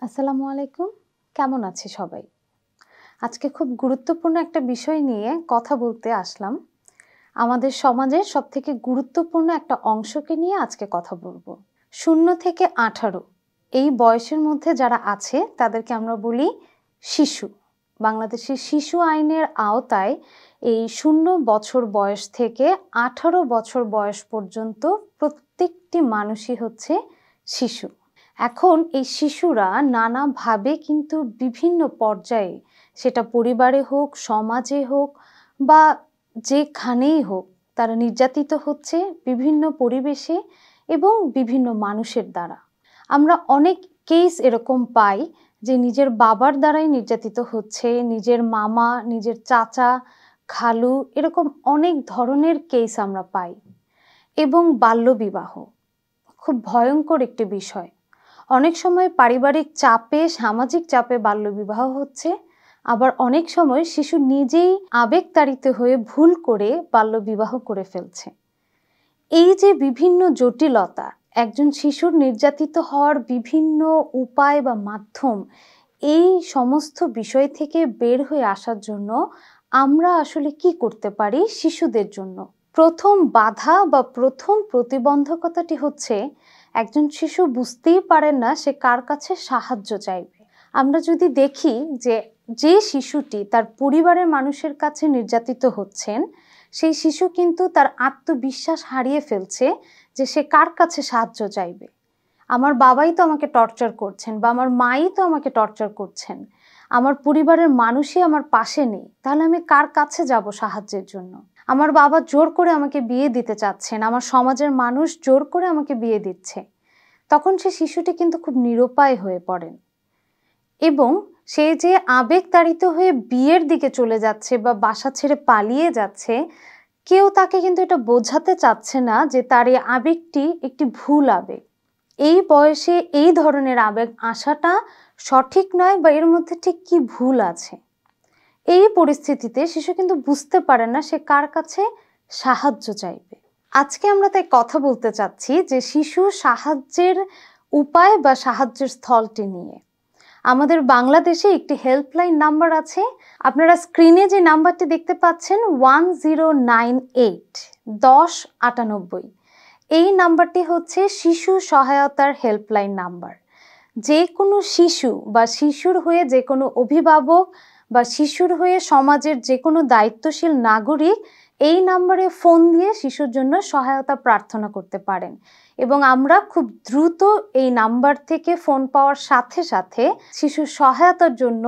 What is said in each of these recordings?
আসসালামু আলাইকুম। কেমন আছে সবাই? আজকে খুব গুরুত্বপূর্ণ একটা বিষয় নিয়ে কথা বলতে আসলাম। আমাদের সমাজের সবথেকে গুরুত্বপূর্ণ একটা অংশকে নিয়ে আজকে কথা বলবো। ০ থেকে ১৮ এই বয়সের মধ্যে যারা আছে তাদেরকে আমরা বলি শিশু। বাংলাদেশের শিশু আইনের আওতায় এই ০ বছর বয়স থেকে ১৮ বছর বয়স পর্যন্ত প্রত্যেকটি মানুষই হচ্ছে শিশু। এখন এই শিশুরা নানাভাবে কিন্তু বিভিন্ন পর্যায়ে, সেটা পরিবারে হোক, সমাজে হোক বা যেখানেই হোক, তারা নির্যাতিত হচ্ছে বিভিন্ন পরিবেশে এবং বিভিন্ন মানুষের দ্বারা। আমরা অনেক কেস এরকম পাই যে নিজের বাবার দ্বারাই নির্যাতিত হচ্ছে, নিজের মামা, নিজের চাচা, খালু, এরকম অনেক ধরনের কেস আমরা পাই। এবং বাল্যবিবাহ খুব ভয়ঙ্কর একটি বিষয়। অনেক সময় পারিবারিক চাপে, সামাজিক চাপে বাল্যবিবাহ হচ্ছে, আবার অনেক সময় শিশু নিজেই আবেগতাড়িত হয়ে ভুল করে বাল্যবিবাহ করে ফেলছে। এই যে বিভিন্ন জটিলতা, একজন শিশুর নির্যাতিত হওয়ার বিভিন্ন উপায় বা মাধ্যম, এই সমস্ত বিষয় থেকে বের হয়ে আসার জন্য আমরা আসলে কি করতে পারি শিশুদের জন্য? প্রথম বাধা বা প্রথম প্রতিবন্ধকতাটি হচ্ছে একজন শিশু বুঝতেই পারেন না সে কার কাছে সাহায্য চাইবে। আমরা যদি দেখি যে শিশুটি তার পরিবারের মানুষের কাছে নির্যাতিত হচ্ছেন, সেই শিশু কিন্তু তার আত্মবিশ্বাস হারিয়ে ফেলছে যে সে কার কাছে সাহায্য চাইবে। আমার বাবাই তো আমাকে টর্চার করছেন বা আমার মাই তো আমাকে টর্চার করছেন, আমার পরিবারের মানুষই আমার পাশে নেই, তাহলে আমি কার কাছে যাব সাহায্যের জন্য? আমার বাবা জোর করে আমাকে বিয়ে দিতে চাচ্ছেন, আমার সমাজের মানুষ জোর করে আমাকে বিয়ে দিচ্ছে। তখন সে শিশুটি কিন্তু খুব নিরুপায় হয়ে পড়েন এবং সে যে আবেগতাড়িত হয়ে বিয়ের দিকে চলে যাচ্ছে বা বাসা ছেড়ে পালিয়ে যাচ্ছে, কেউ তাকে কিন্তু এটা বোঝাতে চাচ্ছে না যে তার এই আবেগটি একটি ভুল আবেগ। এই বয়সে এই ধরনের আবেগ আসাটা সঠিক নয় বা এর মধ্যে ঠিক কি ভুল আছে। এই পরিস্থিতিতে শিশু কিন্তু বুঝতে পারে না সে কার কাছে সাহায্য চাইবে। আজকে আমরা তাই কথা বলতে চাচ্ছি যে শিশু সাহায্যের উপায় বা সাহায্যের স্থলটি নিয়ে। আমাদের বাংলাদেশে একটি হেল্পলাইন নাম্বার আছে। আপনারা স্ক্রিনে যে নাম্বারটি দেখতে পাচ্ছেন 1098 1098, এই নাম্বারটি হচ্ছে শিশু সহায়তার হেল্পলাইন নাম্বার। যে কোনো শিশু বা শিশুর হয়ে যে কোনো অভিভাবক বা শিশুর হয়ে সমাজের যে কোনো দায়িত্বশীল নাগরিক এই নাম্বারে ফোন দিয়ে শিশুর জন্য সহায়তা প্রার্থনা করতে পারেন এবং আমরা খুব দ্রুত এই নাম্বার থেকে ফোন পাওয়ার সাথে সাথে শিশুর সহায়তার জন্য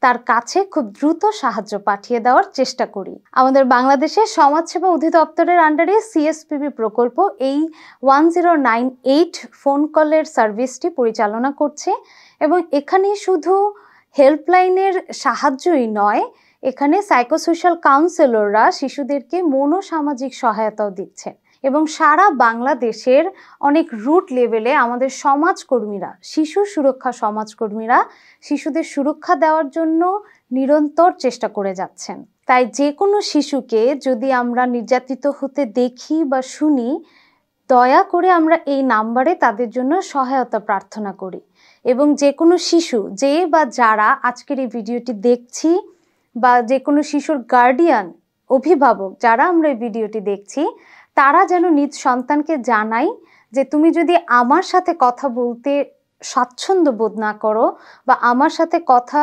তার কাছে খুব দ্রুত সাহায্য পাঠিয়ে দেওয়ার চেষ্টা করি। আমাদের বাংলাদেশের সমাজসেবা অধিদপ্তরের আন্ডারে সিএসপিবি প্রকল্প এই 1098 ফোন কলের সার্ভিসটি পরিচালনা করছে এবং এখানে শুধু হেল্পলাইনের সাহায্যই নয়, এখানে সাইকোসোশ্যাল কাউন্সেলররা শিশুদেরকে মনোসামাজিক সহায়তাও দিচ্ছেন এবং সারা বাংলাদেশের অনেক রুট লেভেলে আমাদের সমাজকর্মীরা, শিশু সুরক্ষা সমাজকর্মীরা শিশুদের সুরক্ষা দেওয়ার জন্য নিরন্তর চেষ্টা করে যাচ্ছেন। তাই যে কোনো শিশুকে যদি আমরা নির্যাতিত হতে দেখি বা শুনি, দয়া করে আমরা এই নাম্বারে তাদের জন্য সহায়তা প্রার্থনা করি এবং যে কোনো শিশু যে বা যারা আজকের এই ভিডিওটি দেখছি বা যে কোনো শিশুর গার্ডিয়ান, অভিভাবক যারা আমরা এই ভিডিওটি দেখছি, তারা যেন নিজ সন্তানকে জানাই যে তুমি যদি আমার সাথে কথা বলতে স্বাচ্ছন্দ্য বোধ না করো বা আমার সাথে কথা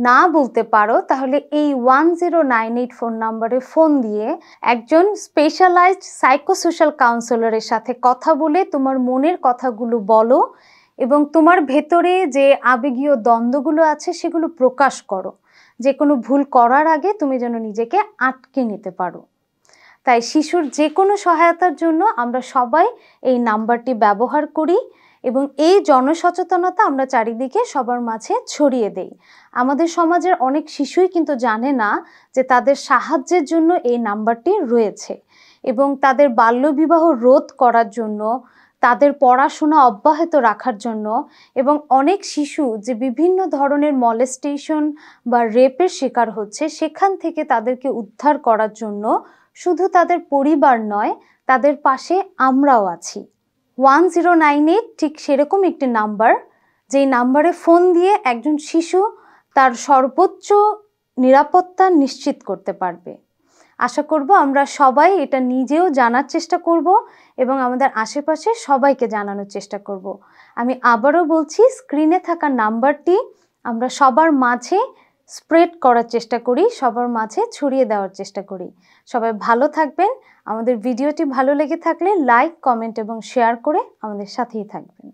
না বলতে পারো, তাহলে এই 1098 ফোন নাম্বারে ফোন দিয়ে একজন স্পেশালাইজড সাইকোসোশ্যাল কাউন্সেলরের সাথে কথা বলে তোমার মনের কথাগুলো বলো এবং তোমার ভেতরে যে আবেগীয় দ্বন্দ্বগুলো আছে সেগুলো প্রকাশ করো। যে কোনো ভুল করার আগে তুমি যেন নিজেকে আটকে নিতে পারো। তাই শিশুর যে কোনো সহায়তার জন্য আমরা সবাই এই নাম্বারটি ব্যবহার করি এবং এই জনসচেতনতা আমরা চারিদিকে সবার মাঝে ছড়িয়ে দেই। আমাদের সমাজের অনেক শিশুই কিন্তু জানে না যে তাদের সাহায্যের জন্য এই নাম্বারটি রয়েছে এবং তাদের বাল্যবিবাহ রোধ করার জন্য, তাদের পড়াশোনা অব্যাহত রাখার জন্য এবং অনেক শিশু যে বিভিন্ন ধরনের মলেস্টেশন বা রেপের শিকার হচ্ছে সেখান থেকে তাদেরকে উদ্ধার করার জন্য শুধু তাদের পরিবার নয়, তাদের পাশে আমরাও আছি। 1098 ঠিক সেরকম একটি নাম্বার যেই নাম্বারে ফোন দিয়ে একজন শিশু তার সর্বোচ্চ নিরাপত্তা নিশ্চিত করতে পারবে। আশা করব আমরা সবাই এটা নিজেও জানার চেষ্টা করব এবং আমাদের আশেপাশে সবাইকে জানানোর চেষ্টা করব। আমি আবারও বলছি, স্ক্রিনে থাকা নাম্বারটি আমরা সবার মাঝে স্প্রেড করার চেষ্টা করি, সবার মাঝে ছড়িয়ে দেওয়ার চেষ্টা করি। সবাই ভালো থাকবেন। আমাদের ভিডিওটি ভালো লেগে থাকলে লাইক, কমেন্ট এবং শেয়ার করে আমাদের সাথেই থাকবেন।